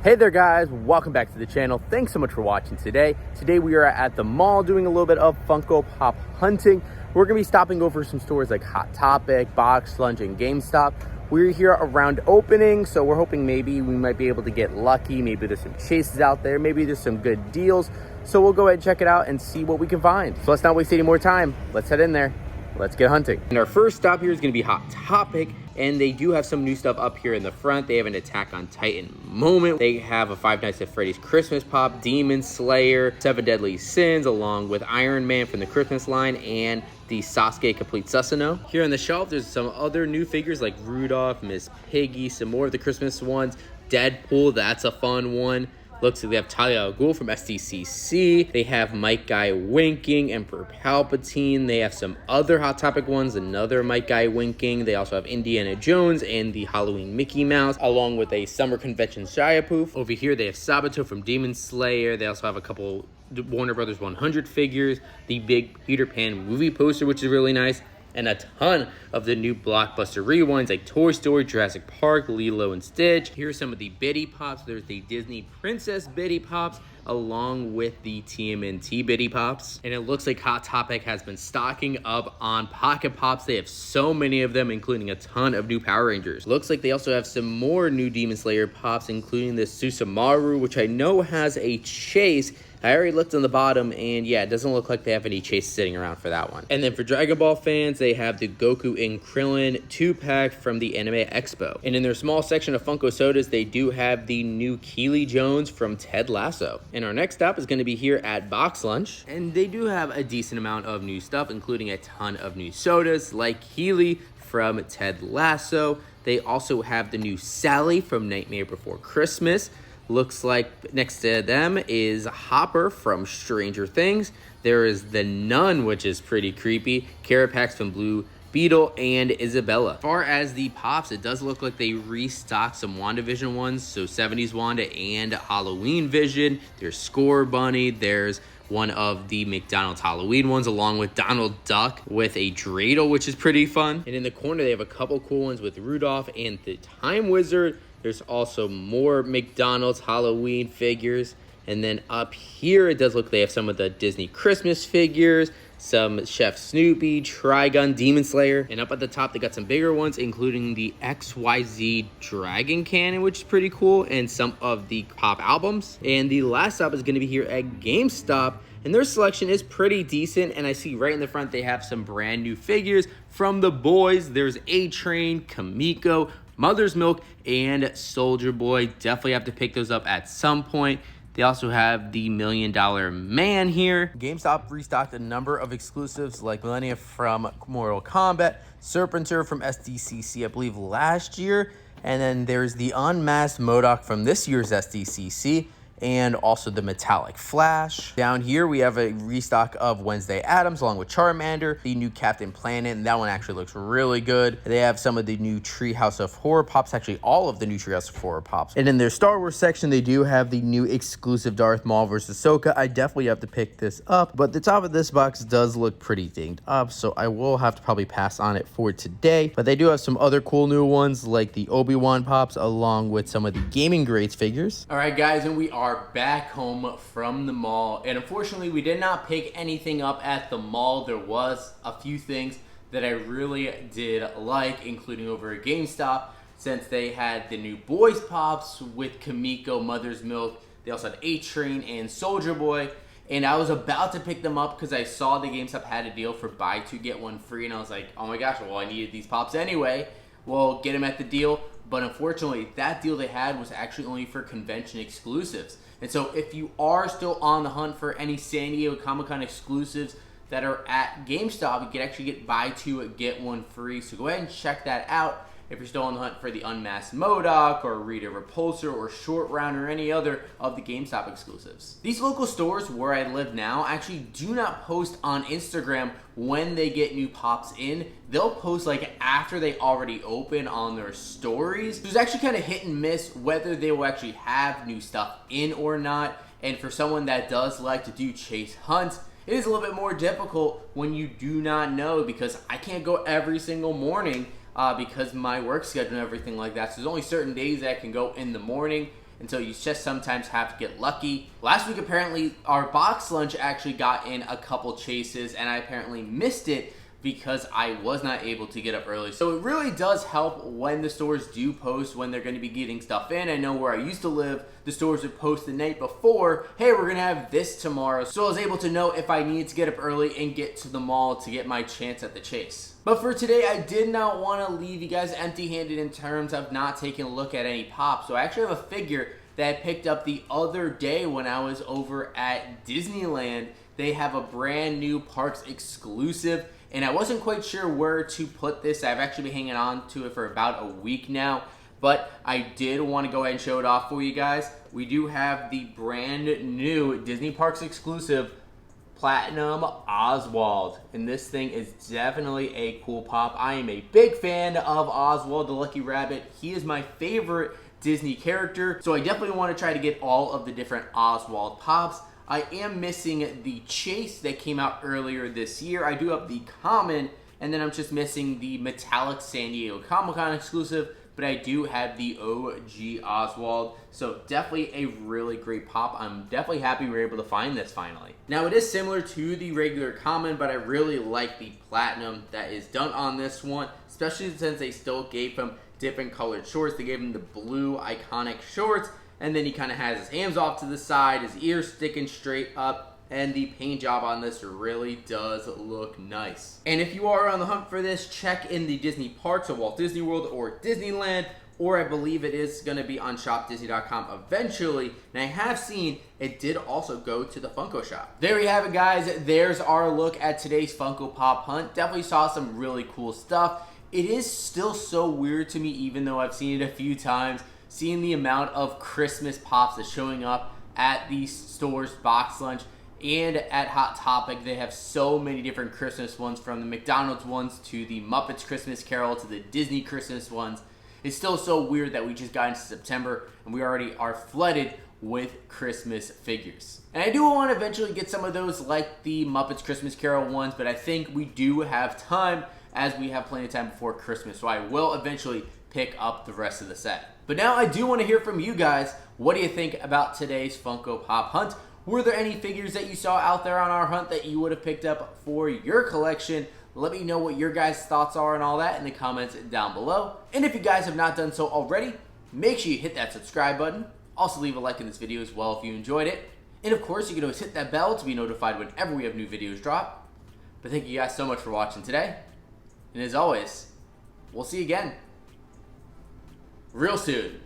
Hey there guys, welcome back to the channel. Thanks so much for watching today. Today we are at the mall doing a little bit of Funko Pop hunting. We're gonna be stopping over some stores like Hot Topic, Box Lunch, and GameStop. We're here around opening, so we're hoping maybe we might be able to get lucky. Maybe there's some chases out there, maybe there's some good deals. So we'll go ahead and check it out and see what we can find. So let's not waste any more time. Let's head in there. Let's get hunting. And our first stop here is gonna be Hot Topic. And they do have some new stuff up here in the front. They have an Attack on Titan moment. They have a Five Nights at Freddy's Christmas Pop, Demon Slayer, 7 Deadly Sins, along with Iron Man from the Christmas line, and the Sasuke Complete Susanoo. Here on the shelf, there's some other new figures like Rudolph, Miss Piggy, some more of the Christmas ones. Deadpool, that's a fun one. Looks like they have Talia al Ghul from SDCC. They have Mike Guy winking, Emperor Palpatine. They have some other Hot Topic ones, another Mike Guy winking. They also have Indiana Jones and the Halloween Mickey Mouse, along with a Summer Convention Shia Poof. Over here, they have Sabato from Demon Slayer. They also have a couple Warner Brothers 100 figures, the big Peter Pan movie poster, which is really nice, and a ton of the new blockbuster rewinds like Toy Story, Jurassic Park, Lilo and Stitch. Here's some of the Biddy Pops. There's the Disney Princess Biddy Pops, along with the TMNT Biddy Pops. And it looks like Hot Topic has been stocking up on Pocket Pops. They have so many of them, including a ton of new Power Rangers. Looks like they also have some more new Demon Slayer Pops, including the Susumaru, which I know has a chase. I already looked on the bottom, and yeah, it doesn't look like they have any chase sitting around for that one. And then for Dragon Ball fans, they have the Goku and Krillin 2-pack from the Anime Expo. And in their small section of Funko Sodas, they do have the new Keely Jones from Ted Lasso. And our next stop is going to be here at Box Lunch. And they do have a decent amount of new stuff, including a ton of new sodas like Keely from Ted Lasso. They also have the new Sally from Nightmare Before Christmas. Looks like next to them is Hopper from Stranger Things. There is the Nun, which is pretty creepy. Carapax from Blue Beetle, and Isabella. As far as the Pops, it does look like they restocked some WandaVision ones. So 70s Wanda and Halloween Vision. There's Score Bunny. There's one of the McDonald's Halloween ones, along with Donald Duck with a dreidel, which is pretty fun. And in the corner, they have a couple cool ones with Rudolph and the Time Wizard. There's also more McDonald's Halloween figures. And then up here, it does look like they have some of the Disney Christmas figures, some Chef Snoopy, Trigun, Demon Slayer. And up at the top, they got some bigger ones, including the XYZ Dragon Cannon, which is pretty cool, and some of the Pop albums. And the last stop is going to be here at GameStop. And their selection is pretty decent. And I see right in the front, they have some brand new figures from the boys. There's A-Train, Kamiko, Mother's Milk, and Soldier Boy. Definitely have to pick those up at some point. They also have the $1 Million Man here. GameStop restocked a number of exclusives like Millennia from Mortal Kombat, Serpenter from SDCC, I believe last year, and then there's the Unmasked MODOK from this year's SDCC, and also the Metallic Flash. Down here, we have a restock of Wednesday Addams, along with Charmander, the new Captain Planet, and that one actually looks really good. They have some of the new Treehouse of Horror Pops, actually all of the new Treehouse of Horror Pops. And in their Star Wars section, they do have the new exclusive Darth Maul vs. Ahsoka. I definitely have to pick this up, but the top of this box does look pretty dinged up, so I will have to probably pass on it for today. But they do have some other cool new ones, like the Obi-Wan Pops, along with some of the Gaming Greats figures. All right, guys, and we are back home from the mall, and unfortunately we did not pick anything up at the mall. There was a few things that I really did like, including over at GameStop, since they had the new Boys Pops with Kamiko, Mother's Milk. They also had A-Train and Soldier Boy, and I was about to pick them up because I saw the GameStop had a deal for buy two get one free, and I was like, oh my gosh, well, I needed these Pops anyway. Well, get them at the deal. But unfortunately, that deal they had was actually only for convention exclusives. And so if you are still on the hunt for any San Diego Comic-Con exclusives that are at GameStop, you can actually get buy two, get one free. So go ahead and check that out if you're still on the hunt for the Unmasked MODOK or Rita Repulsor or Short Round or any other of the GameStop exclusives. These local stores where I live now actually do not post on Instagram when they get new Pops in. They'll post like after they already open on their stories. So it's actually kind of hit and miss whether they will actually have new stuff in or not. And for someone that does like to do chase hunts, it is a little bit more difficult when you do not know, because I can't go every single morning because my work schedule and everything like that. So there's only certain days that I can go in the morning. and so you just sometimes have to get lucky. Last week, apparently, our box lunch actually got in a couple chases, and I apparently missed it because I was not able to get up early. So it really does help when the stores do post when they're gonna be getting stuff in. I know where I used to live, the stores would post the night before, hey, we're gonna have this tomorrow. So I was able to know if I needed to get up early and get to the mall to get my chance at the chase. But for today, I did not wanna leave you guys empty-handed in terms of not taking a look at any pops. So I actually have a figure that I picked up the other day when I was over at Disneyland. They have a brand new Parks exclusive, and I wasn't quite sure where to put this. I've actually been hanging on to it for about a week now, but I did want to go ahead and show it off for you guys. We do have the brand new Disney Parks exclusive Platinum Oswald, and this thing is definitely a cool pop. I am a big fan of Oswald the Lucky Rabbit. He is my favorite Disney character, so I definitely want to try to get all of the different Oswald pops. I am missing the Chase that came out earlier this year. I do have the Common, and then I'm just missing the Metallic San Diego Comic-Con exclusive, but I do have the OG Oswald, so definitely a really great pop. I'm definitely happy we were able to find this finally. Now, it is similar to the regular Common, but I really like the Platinum that is done on this one, especially since they still gave him different colored shorts. They gave him the blue iconic shorts, and then he kind of has his hands off to the side, his ears sticking straight up, and the paint job on this really does look nice. And if you are on the hunt for this, check in the Disney parks of Walt Disney World or Disneyland, or I believe it is going to be on shopdisney.com eventually. And I have seen it did also go to the Funko shop. There you have it, guys. There's our look at today's Funko Pop Hunt. Definitely saw some really cool stuff. It is still so weird to me, even though I've seen it a few times, seeing the amount of Christmas pops that's showing up at these stores, box lunch, and at Hot Topic. They have so many different Christmas ones, from the McDonald's ones to the Muppets Christmas Carol to the Disney Christmas ones. It's still so weird that we just got into September and we already are flooded with Christmas figures. And I do want to eventually get some of those like the Muppets Christmas Carol ones, but I think we do have time, as we have plenty of time before Christmas, so I will eventually pick up the rest of the set. But now I do want to hear from you guys. What do you think about today's Funko Pop Hunt? Were there any figures that you saw out there on our hunt that you would have picked up for your collection? Let me know what your guys' thoughts are and all that in the comments down below. And if you guys have not done so already, make sure you hit that subscribe button. Also leave a like in this video as well if you enjoyed it. And of course, you can always hit that bell to be notified whenever we have new videos drop. But thank you guys so much for watching today. And as always, we'll see you again real soon.